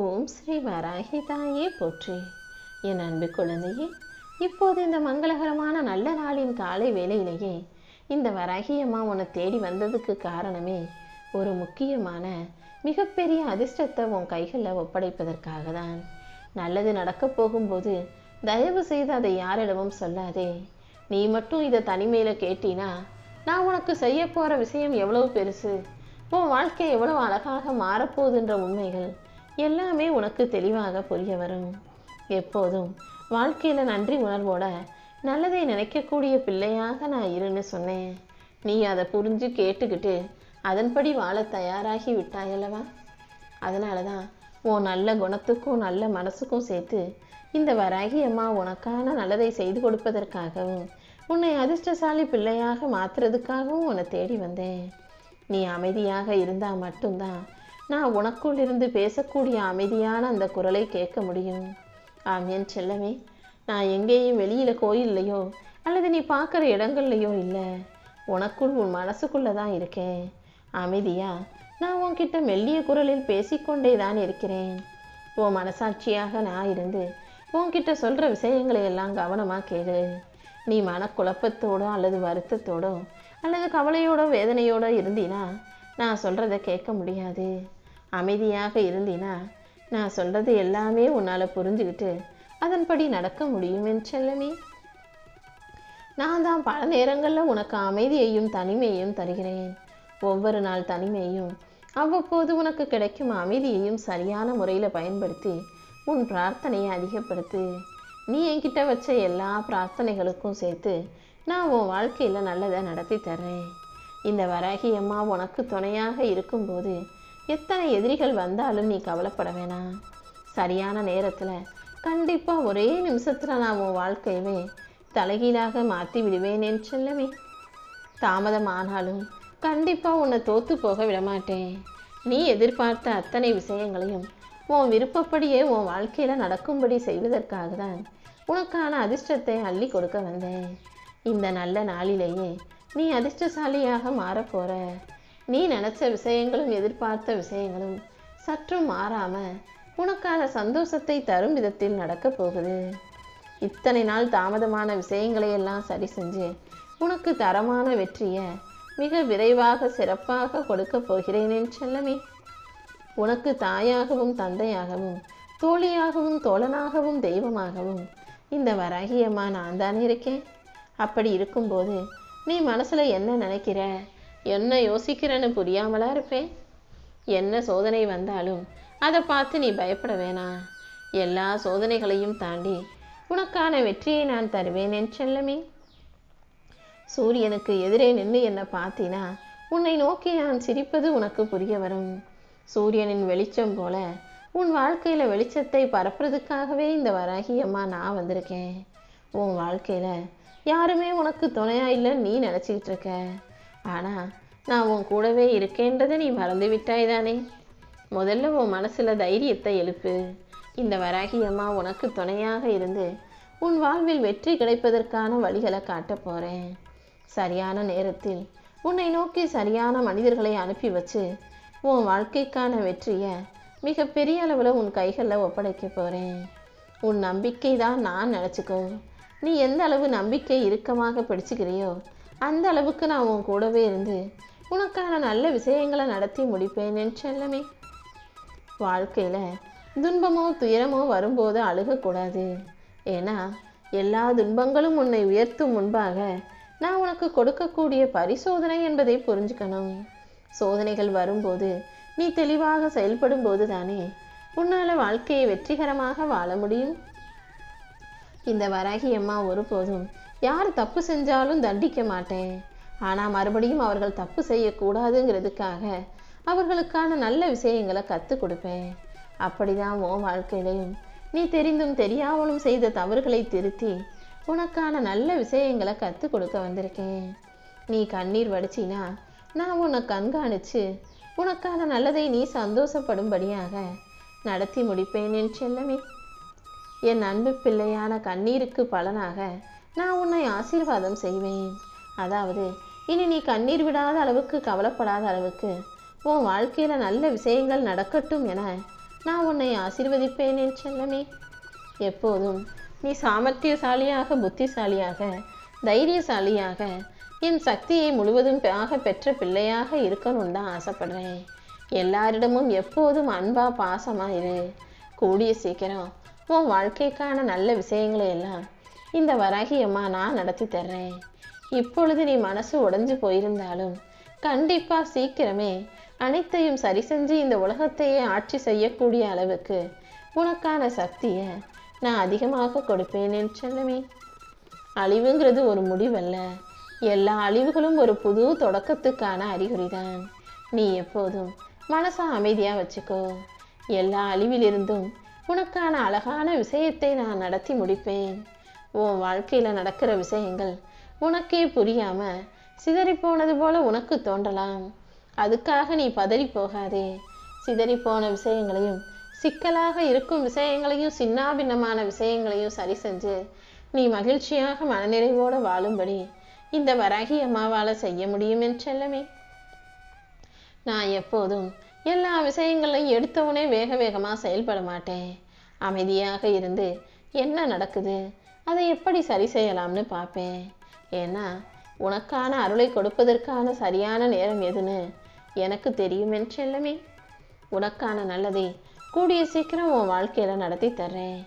ஓம் ஸ்ரீ வராகி தாயே போற்றி. என் அன்பு குழந்தையே, இப்போது இந்த மங்களகரமான நல்ல நாளின் காலை வேளையிலேயே இந்த வராகி அம்மா உன்னை தேடி வந்ததுக்கு காரணமே ஒரு முக்கியமான மிகப்பெரிய அதிர்ஷ்டத்தை உன் கைகளில் ஒப்படைப்பதற்காக தான். நல்லது நடக்க போகும்போது தயவு செய்து அதை யாரிடமும் சொல்லாதே. நீ மட்டும் இதை தனிமையில் கேட்டினா நான் உனக்கு செய்ய போகிற விஷயம் எவ்வளவு பெருசு, உன் வாழ்க்கை எவ்வளவு அழகாக மாறப்போகுதுன்ற உண்மைகள் எல்லாமே உனக்கு தெளிவாக புரிய வரும். எப்போதும் வாழ்க்கையில் நன்றி உணர்வோட நல்லதை நினைக்கக்கூடிய பிள்ளையாக நான் இருன்னு சொன்னேன். நீ அதை புரிஞ்சு கேட்டுக்கிட்டு அதன்படி வாழ தயாராகி விட்டாயல்லவா? அதனால தான் உன் நல்ல குணத்துக்கும் நல்ல மனசுக்கும் சேர்த்து இந்த வராகி அம்மா உனக்கான நல்லதை செய்து கொடுப்பதற்காகவும் உன்னை அதிர்ஷ்டசாலி பிள்ளையாக மாற்றுறதுக்காகவும் உன்னை தேடி வந்தேன். நீ அமைதியாக இருந்தால் மட்டும்தான் நான் உனக்குள் இருந்து பேசக்கூடிய அமைதியான அந்த குரலை கேட்க முடியும். ஆம் என் செல்லமே, நான் எங்கேயும் வெளியில் கோயில்லையோ அல்லது நீ பார்க்குற இடங்கள்லையோ இல்லை, உனக்குள் உன் மனசுக்குள்ளே தான் இருக்கேன். அமைதியாக நான் உன்கிட்ட மெல்லிய குரலில் பேசிக்கொண்டே தான் இருக்கிறேன். உன் மனசாட்சியாக நான் இருந்து உன்கிட்ட சொல்கிற விஷயங்களை எல்லாம் கவனமாக கேளு. நீ மனக்குழப்பத்தோடோ அல்லது வருத்தத்தோடோ அல்லது கவலையோடோ வேதனையோடோ இருந்தினா நான் சொல்கிறத கேட்க முடியாது. அமைதியாக இருந்தினா நான் சொல்கிறது எல்லாமே உன்னால் புரிஞ்சுக்கிட்டு அதன்படி நடக்க முடியும் என் செல்லமே. நான் தான் பல நேரங்களில் உனக்கு அமைதியையும் தனிமையையும் தருகிறேன். ஒவ்வொரு நாள் தனிமையும் அவ்வப்போது உனக்கு கிடைக்கும் அமைதியையும் சரியான முறையில் பயன்படுத்தி உன் பிரார்த்தனையை அதிகப்படுத்து. நீ என்கிட்ட வச்ச எல்லா பிரார்த்தனைகளுக்கும் சேர்த்து நான் உன் வாழ்க்கையில் நல்லதை நடத்தி தர்றேன். இந்த வராகி அம்மா உனக்கு துணையாக இருக்கும்போது எத்தனை எதிரிகள் வந்தாலும் நீ கவலைப்பட வேணாம். சரியான நேரத்தில் கண்டிப்பாக ஒரே நிமிஷத்தில் நான் உன் வாழ்க்கையவே தலைகீழாக மாற்றி விடுவேன் என் செல்லமே. தாமதம் ஆனாலும் கண்டிப்பாக உன்னை தோற்று போக விடமாட்டேன். நீ எதிர்பார்த்த அத்தனை விஷயங்களையும் உன் விருப்பப்படியே உன் வாழ்க்கையில் நடக்கும்படி செய்வதற்காக தான் உனக்கான அதிர்ஷ்டத்தை அள்ளி கொடுக்க வந்தேன். இந்த நல்ல நாளிலேயே நீ அதிர்ஷ்டசாலியாக மாறப்போற. நீ நினச்ச விஷயங்களும் எதிர்பார்த்த விஷயங்களும் சற்றும் மாறாமல் உனக்கான சந்தோஷத்தை தரும் விதத்தில் நடக்கப் போகுது. இத்தனை நாள் தாமதமான விஷயங்களையெல்லாம் சரி செஞ்சு உனக்கு தரமான வெற்றியை மிக விரைவாக சிறப்பாக கொடுக்க போகிறேன் என் செல்லமே. உனக்கு தாயாகவும் தந்தையாகவும் தோழியாகவும் தோழனாகவும் தெய்வமாகவும் இந்த வராகி அம்மா நான் தானே இருக்கேன். அப்படி இருக்கும்போது நீ மனசில் என்ன நினைக்கிற, என்ன யோசிக்கிறன்னு புரியாமலா இருப்பேன். என்ன சோதனை வந்தாலும் அதை பார்த்து நீ பயப்பட வேணாம். எல்லா சோதனைகளையும் தாண்டி உனக்கான வெற்றியை நான் தருவேன் என் செல்லமே. சூரியனுக்கு எதிரே நின்று என்னை பார்த்தினா உன்னை நோக்கி நான் சிரிப்பது உனக்கு புரிய வரும். சூரியனின் வெளிச்சம் போல உன் வாழ்க்கையில் வெளிச்சத்தை பரப்புறதுக்காகவே இந்த வராகி அம்மா நான் வந்திருக்கேன். உன் வாழ்க்கையில் யாருமே உனக்கு துணையா இல்லைன்னு நீ நினச்சிக்கிட்டு இருக்க. ஆனால் நான் உன் கூடவே இருக்கேன்றதை நீ மறந்து விட்டாய் தானே. முதல்ல உன் மனசில் தைரியத்தை எழுப்பு. இந்த வராகி அம்மா உனக்கு துணையாக இருந்து உன் வாழ்வில் வெற்றி கிடைப்பதற்கான வழிகளை காட்ட போகிறேன். சரியான நேரத்தில் உன்னை நோக்கி சரியான மனிதர்களை அனுப்பி வச்சு உன் வாழ்க்கைக்கான வெற்றியை மிக பெரிய அளவில் உன் கைகளில் ஒப்படைக்க போகிறேன். உன் நம்பிக்கை தான் நான் நினச்சிக்கோ. நீ எந்த அளவு நம்பிக்கை இறுக்கமாக பிடிச்சிக்கிறியோ அந்த அளவுக்கு நான் உன் கூடவே இருந்து உனக்கான நல்ல விஷயங்களை நடத்தி முடிப்பேன் என் செல்லமே. வாழ்க்கையில் துன்பமோ துயரமோ வரும்போது அழுகக்கூடாது. ஏன்னா எல்லா துன்பங்களும் உன்னை உயர்த்தும் முன்பாக நான் உனக்கு கொடுக்கக்கூடிய பரிசோதனை என்பதை புரிஞ்சுக்கணும். சோதனைகள் வரும்போது நீ தெளிவாக செயல்படும் போது தானே உன்னால் வாழ்க்கையை வெற்றிகரமாக வாழ முடியும். இந்த வராகி அம்மா ஒருபோதும் யார் தப்பு செஞ்சாலும் தண்டிக்க மாட்டேன். ஆனால் மறுபடியும் அவர்கள் தப்பு செய்யக்கூடாதுங்கிறதுக்காக அவர்களுக்கான நல்ல விஷயங்களை கற்றுக் கொடுப்பேன். அப்படிதான் உன் வாழ்க்கையிலையும் நீ தெரிந்தும் தெரியாமலும் செய்த தவறுகளை திருத்தி உனக்கான நல்ல விஷயங்களை கற்றுக் கொடுக்க வந்திருக்கேன். நீ கண்ணீர் வடிச்சினா நான் உன்னை கண்காணித்து உனக்கான நல்லதை நீ சந்தோஷப்படும்படியாக நடத்தி முடிப்பேன் என் செல்லமே. என் அன்பு பிள்ளையான கண்ணீருக்கு பலனாக நான் உன்னை ஆசீர்வாதம் செய்வேன். அதாவது இனி நீ கண்ணீர் விடாத அளவுக்கு, கவலைப்படாத அளவுக்கு உன் வாழ்க்கையில் நல்ல விஷயங்கள் நடக்கட்டும் என நான் உன்னை ஆசீர்வதிப்பேன் என் செல்லமே. எப்போதும் நீ சாமர்த்தியசாலியாக, புத்திசாலியாக, தைரியசாலியாக, என் சக்தியை முழுவதும் பெற்ற பிள்ளையாக இருக்கணும்னு தான் ஆசைப்படுறேன். எல்லாரிடமும் எப்போதும் அன்பா பாசமா இரு. கூடிய சீக்கிரம் உன் வாழ்க்கைக்கான நல்ல விஷயங்களை எல்லாம் இந்த வராகி அம்மா நான் நடத்தி தர்றேன். இப்பொழுது நீ மனசு உடைஞ்சு போயிருந்தாலும் கண்டிப்பா சீக்கிரமே அனைத்தையும் சரி செஞ்சு இந்த உலகத்தையே ஆட்சி செய்யக்கூடிய அளவுக்கு உனக்கான சக்தியை நான் அதிகமாக கொடுப்பேன் என் செல்லமே. அழிவுங்கிறது ஒரு முடிவல்ல, எல்லா அழிவுகளும் ஒரு புது தொடக்கத்துக்கான அறிகுறிதான். நீ எப்போதும் மனசை அமைதியாக வச்சுக்கோ. எல்லா அழிவிலிருந்தும் உனக்கான அழகான விஷயத்தை நான் நடத்தி முடிப்பேன். உன் வாழ்க்கையில் நடக்கிற விஷயங்கள் உனக்கே புரியாமல் சிதறி போனது போல உனக்கு தோன்றலாம். அதுக்காக நீ பதறி போகாதே. சிதறி போன விஷயங்களையும், சிக்கலாக இருக்கும் விஷயங்களையும், சின்னாபின்னமான விஷயங்களையும் சரி செஞ்சு நீ மகிழ்ச்சியாக மனநிறைவோடு வாழும்படி இந்த வராகி அம்மாவால் செய்ய முடியும் என் செல்லமே. நான் எப்போதும் எல்லா விஷயங்களையும் எடுத்தவனே வேக வேகமாக செயல்பட மாட்டேன். அமைதியாக இருந்து என்ன நடக்குது, அதை எப்படி சரி செய்யலாம்னு பார்ப்பேன். ஏன்னா உனக்கான அருளை கொடுப்பதற்கான சரியான நேரம் எதுன்னு எனக்கு தெரியும் என் செல்லமே. உனக்கான நல்லதை கூடிய சீக்கிரம் உன் வாழ்க்கையில் நடத்தி தர்றேன்.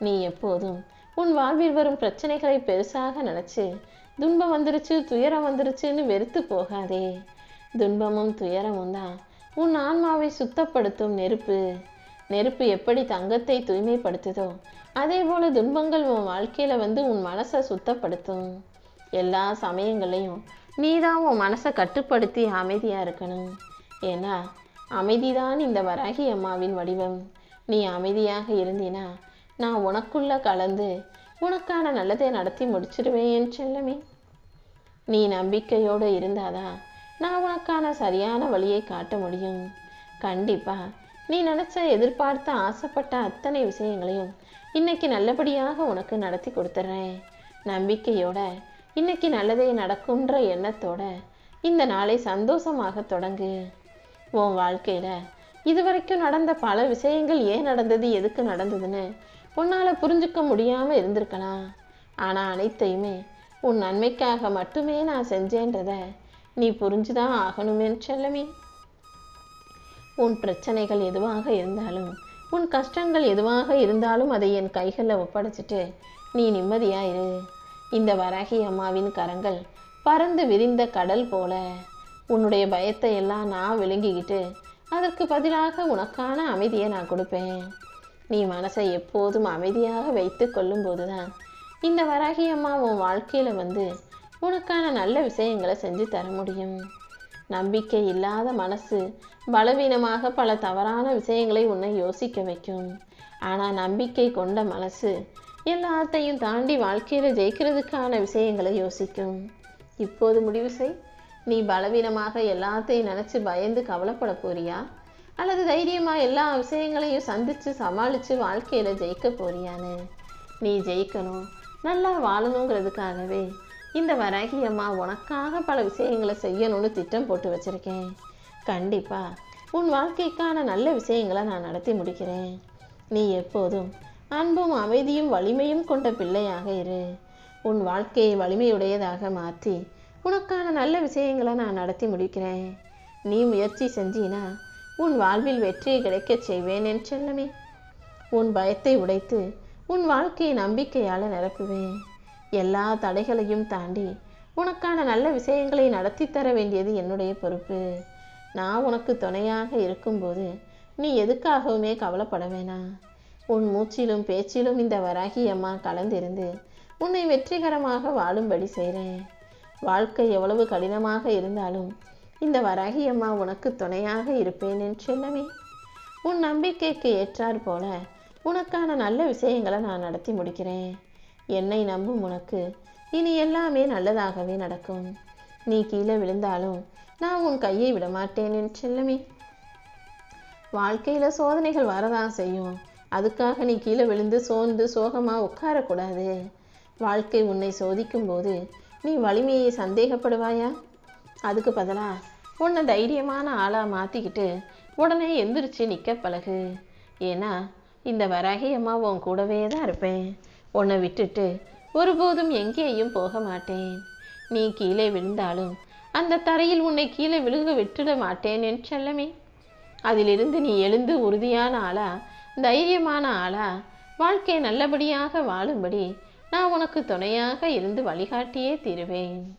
நீ எப்போதும் உன் வாழ்வில் வரும் பிரச்சனைகளை பெருசாக நினச்சி துன்பம் வந்துருச்சு, துயரம் வந்துருச்சுன்னு வெறுத்து போகாதே. துன்பமும் துயரமும் தான் உன் ஆன்மாவை சுத்தப்படுத்தும் நெருப்பு. நெருப்பு எப்படி தங்கத்தை தூய்மைப்படுத்துதோ அதே போல துன்பங்கள் உன் வாழ்க்கையில வந்து உன் மனசை சுத்தப்படுத்தும். எல்லா சமயங்களையும் நீதான் உன் மனசை கட்டுப்படுத்தி அமைதியா இருக்கணும். ஏன்னா அமைதிதான் இந்த வராகி அம்மாவின் வடிவம். நீ அமைதியாக இருந்தினா நான் உனக்குள்ள கலந்து உனக்கான நல்லதை நடத்தி முடிச்சிடுவேன் என் செல்லமே. நீ நம்பிக்கையோடு இருந்தாதான் நான் உனக்கான சரியான வழியை காட்ட முடியும். கண்டிப்பா நீ நினைச்ச, எதிர்பார்த்த, ஆசைப்பட்ட அத்தனை விஷயங்களையும் இன்னைக்கு நல்லபடியாக உனக்கு நடத்தி கொடுத்துட்றேன். நம்பிக்கையோட இன்னைக்கு நல்லதே நடக்கும்ன்ற எண்ணத்தோட இந்த நாளை சந்தோஷமாக தொடங்கு. உன் வாழ்க்கையில இதுவரைக்கும் நடந்த பல விஷயங்கள் ஏன் நடந்தது, எதுக்கு நடந்ததுன்னு உன்னால் புரிஞ்சுக்க முடியாமல் இருந்திருக்கலாம். ஆனால் அனைத்தையுமே உன் நன்மைக்காக மட்டுமே நான் செஞ்சேன்றத நீ புரிஞ்சுதான் ஆகணுமே செல்லமே. உன் பிரச்சனைகள் எதுவாக இருந்தாலும், உன் கஷ்டங்கள் எதுவாக இருந்தாலும் அதை என் கைகளில் ஒப்படைச்சிட்டு நீ நிம்மதியாயிரு. இந்த வராகி அம்மாவின் கரங்கள் பறந்து விரிந்த கடல் போல உன்னுடைய பயத்தை எல்லாம் நான் விழுங்கிக்கிட்டு அதற்கு பதிலாக உனக்கான அமைதியை நான் கொடுப்பேன். நீ மனசை எப்போதும் அமைதியாக வைத்து கொள்ளும் போதுதான் இந்த வராகி அம்மா உன் வாழ்க்கையில் வந்து உனக்கான நல்ல விஷயங்களை செஞ்சு தர முடியும். நம்பிக்கை இல்லாத மனசு பலவீனமாக பல தவறான விஷயங்களை உன்னை யோசிக்க வைக்கும். ஆனால் நம்பிக்கை கொண்ட மனசு எல்லாத்தையும் தாண்டி வாழ்க்கையில் ஜெயிக்கிறதுக்கான விஷயங்களை யோசிக்கும். இப்போது முடிவு செய். நீ பலவீனமாக எல்லாத்தையும் நினச்சி பயந்து கவலைப்பட போறியா, அல்லது தைரியமாக எல்லா விஷயங்களையும் சந்தித்து சமாளித்து வாழ்க்கையில் ஜெயிக்க போறியான்னு? நீ ஜெயிக்கணும், நல்லா வாழணுங்கிறதுக்காகவே இந்த வராகி அம்மா உனக்காக பல விஷயங்களை செய்யணும்னு திட்டம் போட்டு வச்சுருக்கேன். கண்டிப்பாக உன் வாழ்க்கைக்கான நல்ல விஷயங்களை நான் நடத்தி முடிக்கிறேன். நீ எப்போதும் அன்பும் அமைதியும் வலிமையும் கொண்ட பிள்ளையாக இரு. உன் வாழ்க்கையை வலிமையுடையதாக மாற்றி உனக்கான நல்ல விஷயங்களை நான் நடத்தி முடிக்கிறேன். நீ முயற்சி செஞ்சினா உன் வாழ்வில் வெற்றியை கிடைக்கச் செய்வேன் என் செல்லமே. உன் பயத்தை உடைத்து உன் வாழ்க்கையை நம்பிக்கையால் நிரப்புவேன். எல்லா தடைகளையும் தாண்டி உனக்கான நல்ல விஷயங்களை நடத்தி தர வேண்டியது என்னுடைய பொறுப்பு. நான் உனக்கு துணையாக இருக்கும்போது நீ எதுக்காகவுமே கவலைப்பட வேணாம். உன் மூச்சிலும் பேச்சிலும் இந்த வராகி அம்மா கலந்திருந்து உன்னை வெற்றிகரமாக வாழும்படி செய்கிறேன். வாழ்க்கை எவ்வளவு கடினமாக இருந்தாலும் இந்த வராகி அம்மா உனக்கு துணையாக இருப்பேன் என் செல்லமே. உன் நம்பிக்கைக்கு ஏற்றாற் போல உனக்கான நல்ல விஷயங்களை நான் நடத்தி முடிக்கிறேன். என்னை நம்பும் உனக்கு இனி எல்லாமே நல்லதாகவே நடக்கும். நீ கீழே விழுந்தாலும் நான் உன் கையை விடமாட்டேன் என் செல்லமே. வாழ்க்கையில் சோதனைகள் வரதான் செய்யும். அதுக்காக நீ கீழே விழுந்து சோர்ந்து சோகமாக உட்காரக்கூடாது. வாழ்க்கை உன்னை சோதிக்கும் போது நீ வலிமையை சந்தேகப்படுவாயா? அதுக்கு பதிலாக உன்னை தைரியமான ஆளாக மாற்றிக்கிட்டு உடனே எந்திரிச்சு நிற்க பழகு. ஏன்னா இந்த வராகி அம்மா உன் கூடவே தான் இருப்பேன். உன்னை விட்டுட்டு ஒருபோதும் எங்கேயும் போக மாட்டேன். நீ கீழே விழுந்தாலும் அந்த தரையில் உன்னை கீழே விழுக விட்டுட மாட்டேன் என் செல்லமே. அதிலிருந்து நீ எழுந்து உறுதியான ஆளா, தைரியமான ஆளா, வாழ்க்கை நல்லபடியாக வாழும்படி நான் உனக்கு துணையாக இருந்து வழிகாட்டியே தீருவேன்.